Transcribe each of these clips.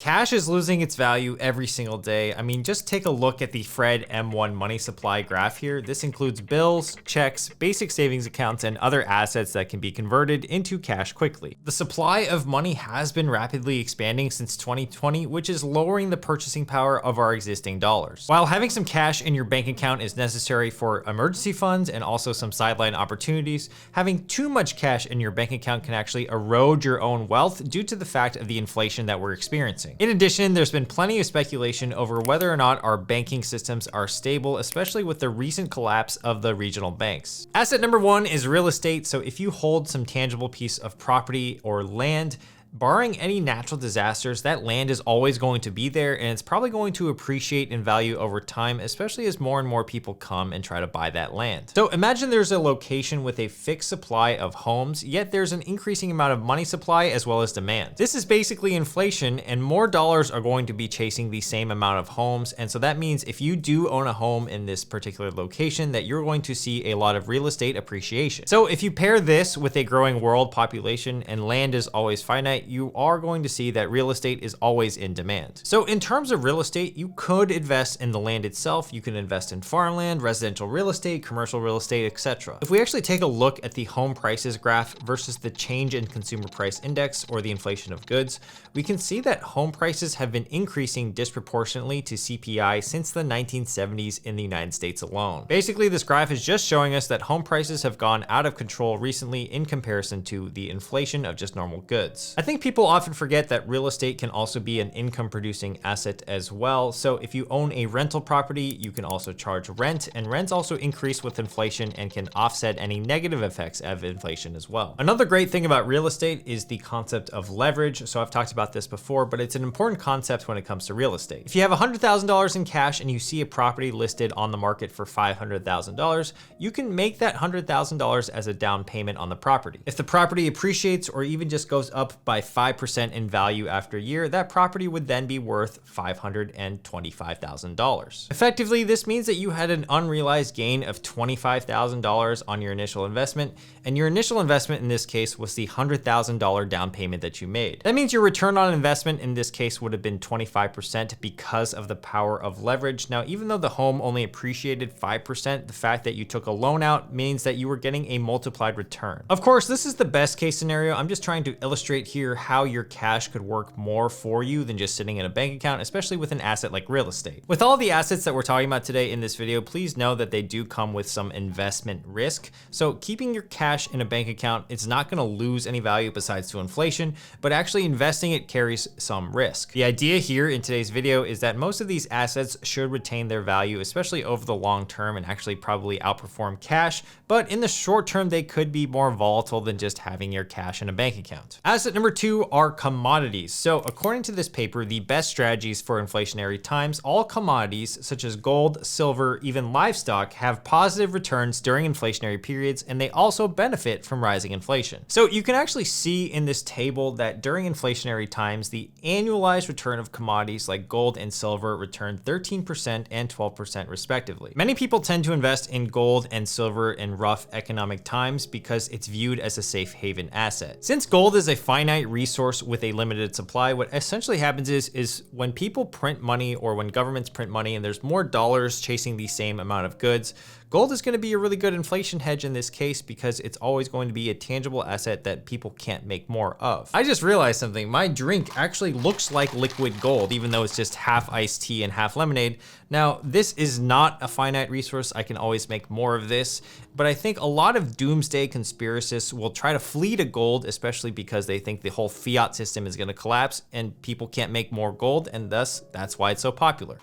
Cash is losing its value every single day. I mean, just take a look at the Fred M1 money supply graph here. This includes bills, checks, basic savings accounts, and other assets that can be converted into cash quickly. The supply of money has been rapidly expanding since 2020, which is lowering the purchasing power of our existing dollars. While having some cash in your bank account is necessary for emergency funds and also some sideline opportunities, having too much cash in your bank account can actually erode your own wealth due to the fact of the inflation that we're experiencing. In addition, there's been plenty of speculation over whether or not our banking systems are stable, especially with the recent collapse of the regional banks. Asset number one is real estate. So if you hold some tangible piece of property or land, barring any natural disasters, that land is always going to be there, and it's probably going to appreciate in value over time, especially as more and more people come and try to buy that land. So imagine there's a location with a fixed supply of homes, yet there's an increasing amount of money supply as well as demand. This is basically inflation, and more dollars are going to be chasing the same amount of homes. And so that means if you do own a home in this particular location, that you're going to see a lot of real estate appreciation. So if you pair this with a growing world population and land is always finite, you are going to see that real estate is always in demand. So in terms of real estate, you could invest in the land itself. You can invest in farmland, residential real estate, commercial real estate, etc. If we actually take a look at the home prices graph versus the change in consumer price index or the inflation of goods, we can see that home prices have been increasing disproportionately to CPI since the 1970s in the United States alone. Basically, this graph is just showing us that home prices have gone out of control recently in comparison to the inflation of just normal goods. I think people often forget that real estate can also be an income producing asset as well. So if you own a rental property, you can also charge rent, and rents also increase with inflation and can offset any negative effects of inflation as well. Another great thing about real estate is the concept of leverage. So I've talked about this before, but it's an important concept when it comes to real estate. If you have $100,000 in cash and you see a property listed on the market for $500,000, you can make that $100,000 as a down payment on the property. If the property appreciates or even just goes up by 5% in value after a year, that property would then be worth $525,000. Effectively, this means that you had an unrealized gain of $25,000 on your initial investment, and your initial investment in this case was the $100,000 down payment that you made. That means your return on investment in this case would have been 25% because of the power of leverage. Now, even though the home only appreciated 5%, the fact that you took a loan out means that you were getting a multiplied return. Of course, this is the best case scenario. I'm just trying to illustrate here how your cash could work more for you than just sitting in a bank account, especially with an asset like real estate. With all the assets that we're talking about today in this video, please know that they do come with some investment risk. So keeping your cash in a bank account, it's not gonna lose any value besides to inflation, but actually investing it carries some risk. The idea here in today's video is that most of these assets should retain their value, especially over the long term, and actually probably outperform cash, but in the short term, they could be more volatile than just having your cash in a bank account. Asset number two are commodities. So according to this paper, the best strategies for inflationary times, all commodities such as gold, silver, even livestock have positive returns during inflationary periods, and they also benefit from rising inflation. So you can actually see in this table that during inflationary times, the annualized return of commodities like gold and silver returned 13% and 12% respectively. Many people tend to invest in gold and silver in rough economic times because it's viewed as a safe haven asset. Since gold is a finite resource with a limited supply, what essentially happens is when people print money or when governments print money and there's more dollars chasing the same amount of goods, gold is going to be a really good inflation hedge in this case because it's always going to be a tangible asset that people can't make more of. I just realized something. My drink actually looks like liquid gold, even though it's just half iced tea and half lemonade. Now, this is not a finite resource. I can always make more of this, but I think a lot of doomsday conspiracists will try to flee to gold, especially because they think the whole fiat system is going to collapse and people can't make more gold, and thus that's why it's so popular.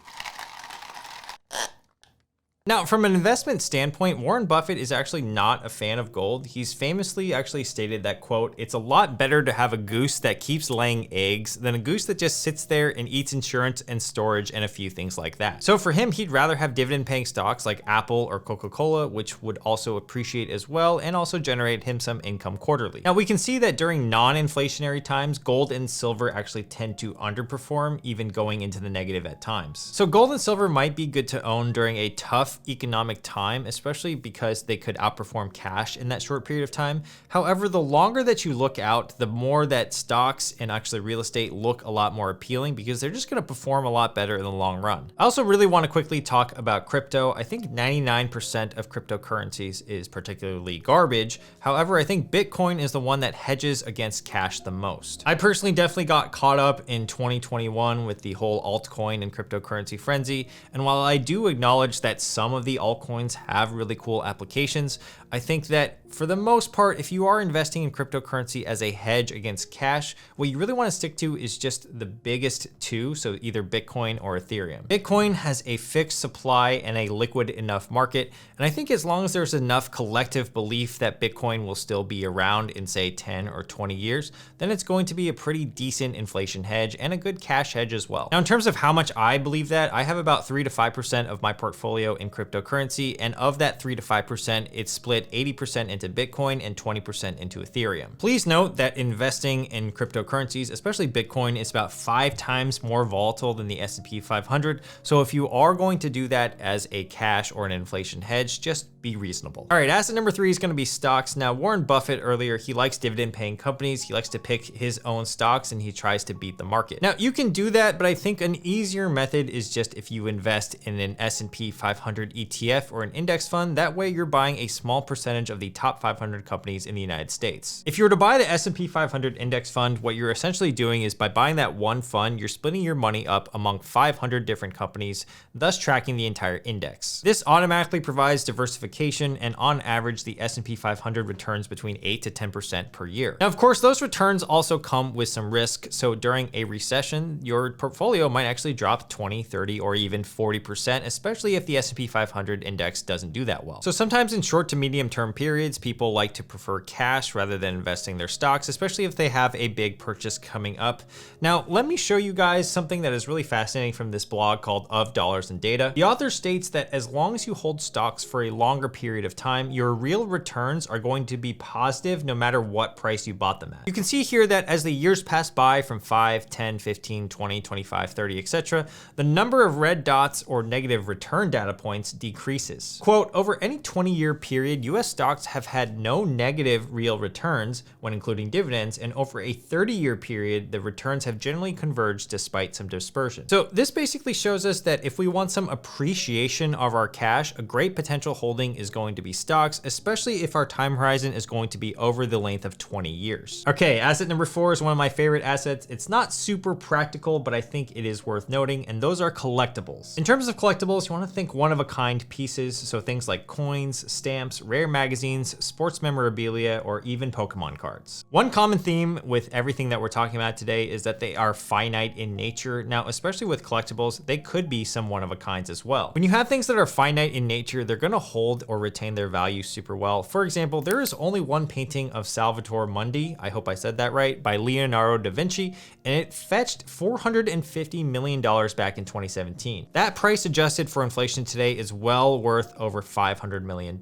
Now, from an investment standpoint, Warren Buffett is actually not a fan of gold. He's famously actually stated that, quote, "It's a lot better to have a goose that keeps laying eggs than a goose that just sits there and eats insurance and storage and a few things like that." So for him, he'd rather have dividend paying stocks like Apple or Coca-Cola, which would also appreciate as well and also generate him some income quarterly. Now, we can see that during non-inflationary times, gold and silver actually tend to underperform, even going into the negative at times. So gold and silver might be good to own during a tough tough economic time, especially because they could outperform cash in that short period of time. However, the longer that you look out, the more that stocks and actually real estate look a lot more appealing because they're just going to perform a lot better in the long run. I also really want to quickly talk about crypto. I think 99% of cryptocurrencies is particularly garbage. However, I think Bitcoin is the one that hedges against cash the most. I personally definitely got caught up in 2021 with the whole altcoin and cryptocurrency frenzy. And while I do acknowledge that some of the altcoins have really cool applications, I think that for the most part, if you are investing in cryptocurrency as a hedge against cash, what you really want to stick to is just the biggest two, so either Bitcoin or Ethereum. Bitcoin has a fixed supply and a liquid enough market, and I think as long as there's enough collective belief that Bitcoin will still be around in say 10 or 20 years, then it's going to be a pretty decent inflation hedge and a good cash hedge as well. Now, in terms of how much I believe that, I have about 3 to 5% of my portfolio in cryptocurrency, and of that 3 to 5%, it's split 80% into Bitcoin and 20% into Ethereum. Please note that investing in cryptocurrencies, especially Bitcoin, is about 5 times more volatile than the S&P 500. So if you are going to do that as a cash or an inflation hedge, just be reasonable. All right, asset number 3 is going to be stocks. Now, Warren Buffett earlier, he likes dividend paying companies. He likes to pick his own stocks and he tries to beat the market. Now, you can do that, but I think an easier method is just if you invest in an S&P 500 ETF or an index fund. That way you're buying a small percentage of the top 500 companies in the United States. If you were to buy the S&P 500 index fund, what you're essentially doing is by buying that one fund, you're splitting your money up among 500 different companies, thus tracking the entire index. This automatically provides diversification, and on average, the S&P 500 returns between 8 to 10% per year. Now, of course, those returns also come with some risk. So during a recession, your portfolio might actually drop 20, 30, or even 40%, especially if the S&P 500 index doesn't do that well. So sometimes in short to medium term periods, people like to prefer cash rather than investing their stocks, especially if they have a big purchase coming up. Now, let me show you guys something that is really fascinating from this blog called Of Dollars and Data. The author states that as long as you hold stocks for a longer period of time, your real returns are going to be positive no matter what price you bought them at. You can see here that as the years pass by from 5, 10, 15, 20, 25, 30, etc., the number of red dots or negative return data points decreases. Quote, over any 20-year period, US stocks have had no negative real returns when including dividends, and over a 30-year period, the returns have generally converged despite some dispersion. So this basically shows us that if we want some appreciation of our cash, a great potential holding is going to be stocks, especially if our time horizon is going to be over the length of 20 years. Okay, asset number 4 is one of my favorite assets. It's not super practical, but I think it is worth noting, and those are collectibles. In terms of collectibles, you want to think one-of-a-kind pieces, so things like coins, stamps, rare magazines, sports memorabilia, or even Pokemon cards. One common theme with everything that we're talking about today is that they are finite in nature. Now, especially with collectibles, they could be some one-of-a-kinds as well. When you have things that are finite in nature, they're going to hold or retain their value super well. For example, there is only one painting of Salvator Mundi, I hope I said that right, by Leonardo da Vinci, and it fetched $450 million back in 2017. That price adjusted for inflation today is well worth over $500 million.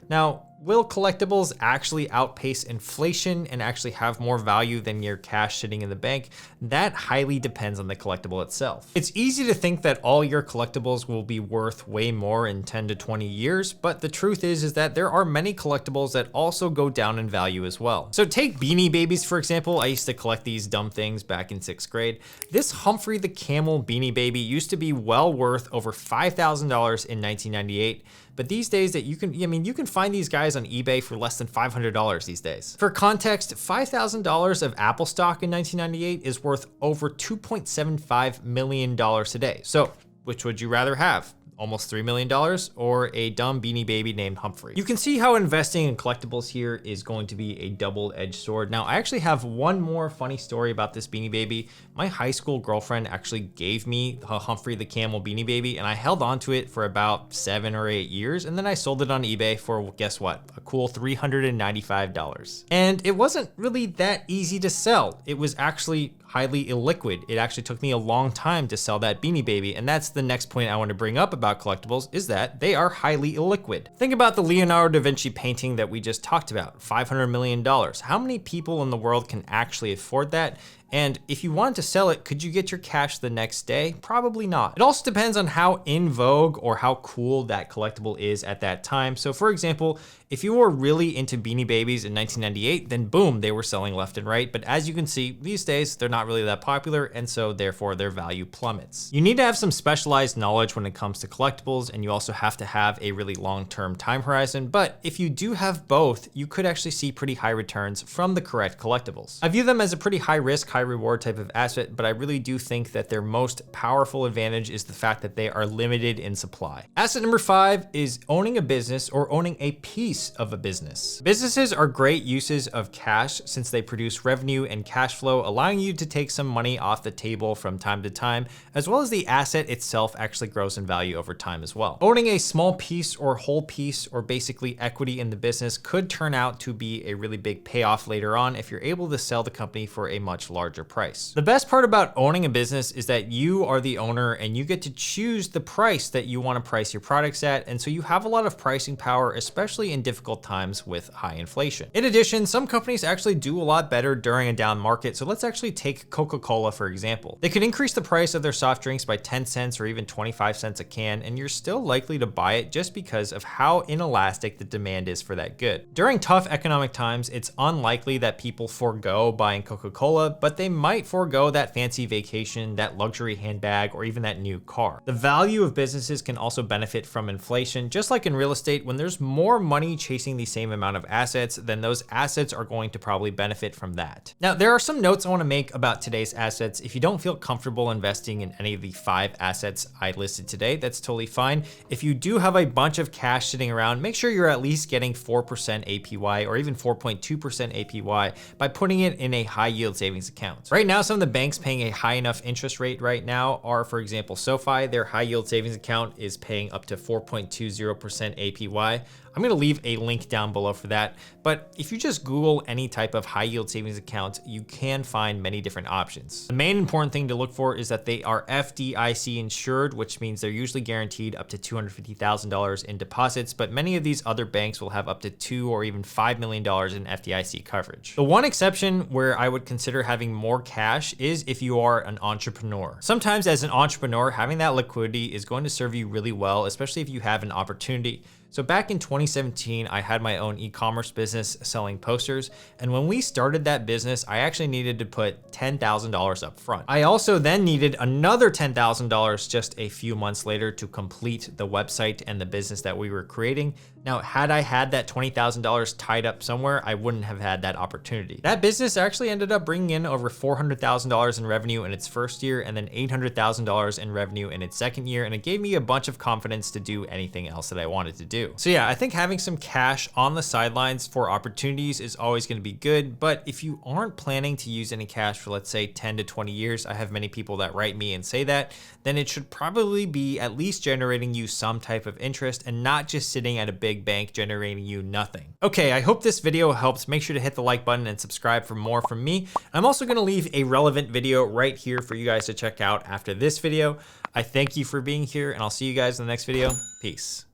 Now, will collectibles actually outpace inflation and actually have more value than your cash sitting in the bank? That highly depends on the collectible itself. It's easy to think that all your collectibles will be worth way more in 10 to 20 years, but the truth is that there are many collectibles that also go down in value as well. So take Beanie Babies, for example. I used to collect these dumb things back in 6th grade. This Humphrey the Camel Beanie Baby used to be well worth over $5,000 in 1998. But these days that you can find these guys on eBay for less than $500 these days. For context, $5,000 of Apple stock in 1998 is worth over $2.75 million today. So which would you rather have? Almost $3 million, or a dumb Beanie Baby named Humphrey? You can see how investing in collectibles here is going to be a double-edged sword. Now, I actually have one more funny story about this Beanie Baby. My high school girlfriend actually gave me a Humphrey the Camel Beanie Baby, and I held on to it for about 7 or 8 years, and then I sold it on eBay for, guess what? A cool $395. And it wasn't really that easy to sell. It was actually highly illiquid. It actually took me a long time to sell that Beanie Baby, and that's the next point I want to bring up about collectibles, is that they are highly illiquid. Think about the Leonardo da Vinci painting that we just talked about, $500 million. How many people in the world can actually afford that? And if you wanted to sell it, could you get your cash the next day? Probably not. It also depends on how in vogue or how cool that collectible is at that time. So for example, if you were really into Beanie Babies in 1998, then boom, they were selling left and right. But as you can see, these days, they're not really that popular, and so therefore their value plummets. You need to have some specialized knowledge when it comes to collectibles, and you also have to have a really long-term time horizon. But if you do have both, you could actually see pretty high returns from the correct collectibles. I view them as a pretty high risk, high reward type of asset, but I really do think that their most powerful advantage is the fact that they are limited in supply. Asset number 5 is owning a business or owning a piece of a business. Businesses are great uses of cash since they produce revenue and cash flow, allowing you to take some money off the table from time to time, as well as the asset itself actually grows in value over time as well. Owning a small piece or whole piece or basically equity in the business could turn out to be a really big payoff later on if you're able to sell the company for a much larger price. The best part about owning a business is that you are the owner and you get to choose the price that you want to price your products at, and so you have a lot of pricing power, especially in difficult times with high inflation. In addition, some companies actually do a lot better during a down market. So let's actually take Coca-Cola, for example. They could increase the price of their soft drinks by 10 cents or even 25 cents a can, and you're still likely to buy it just because of how inelastic the demand is for that good. During tough economic times, it's unlikely that people forego buying Coca-Cola, but they might forego that fancy vacation, that luxury handbag, or even that new car. The value of businesses can also benefit from inflation. Just like in real estate, when there's more money chasing the same amount of assets, then those assets are going to probably benefit from that. Now, there are some notes I want to make about today's assets. If you don't feel comfortable investing in any of the 5 assets I listed today, that's totally fine. If you do have a bunch of cash sitting around, make sure you're at least getting 4% APY or even 4.2% APY by putting it in a high yield savings account. Right now, some of the banks paying a high enough interest rate right now are, for example, SoFi. Their high yield savings account is paying up to 4.20% APY. I'm gonna leave a link down below for that, but if you just Google any type of high yield savings account, you can find many different options. The main important thing to look for is that they are FDIC insured, which means they're usually guaranteed up to $250,000 in deposits, but many of these other banks will have up to $2 or even $5 million in FDIC coverage. The one exception where I would consider having more cash is if you are an entrepreneur. Sometimes as an entrepreneur, having that liquidity is going to serve you really well, especially if you have an opportunity. So back in 2017, I had my own e-commerce business selling posters. And when we started that business, I actually needed to put $10,000 up front. I also then needed another $10,000 just a few months later to complete the website and the business that we were creating. Now, had I had that $20,000 tied up somewhere, I wouldn't have had that opportunity. That business actually ended up bringing in over $400,000 in revenue in its first year and then $800,000 in revenue in its second year. And it gave me a bunch of confidence to do anything else that I wanted to do. So yeah, I think having some cash on the sidelines for opportunities is always going to be good. But if you aren't planning to use any cash for, let's say, 10 to 20 years, I have many people that write me and say that, then it should probably be at least generating you some type of interest and not just sitting at a big bank generating you nothing. Okay, I hope this video helps. Make sure to hit the like button and subscribe for more from me. I'm also going to leave a relevant video right here for you guys to check out after this video. I thank you for being here, and I'll see you guys in the next video. Peace.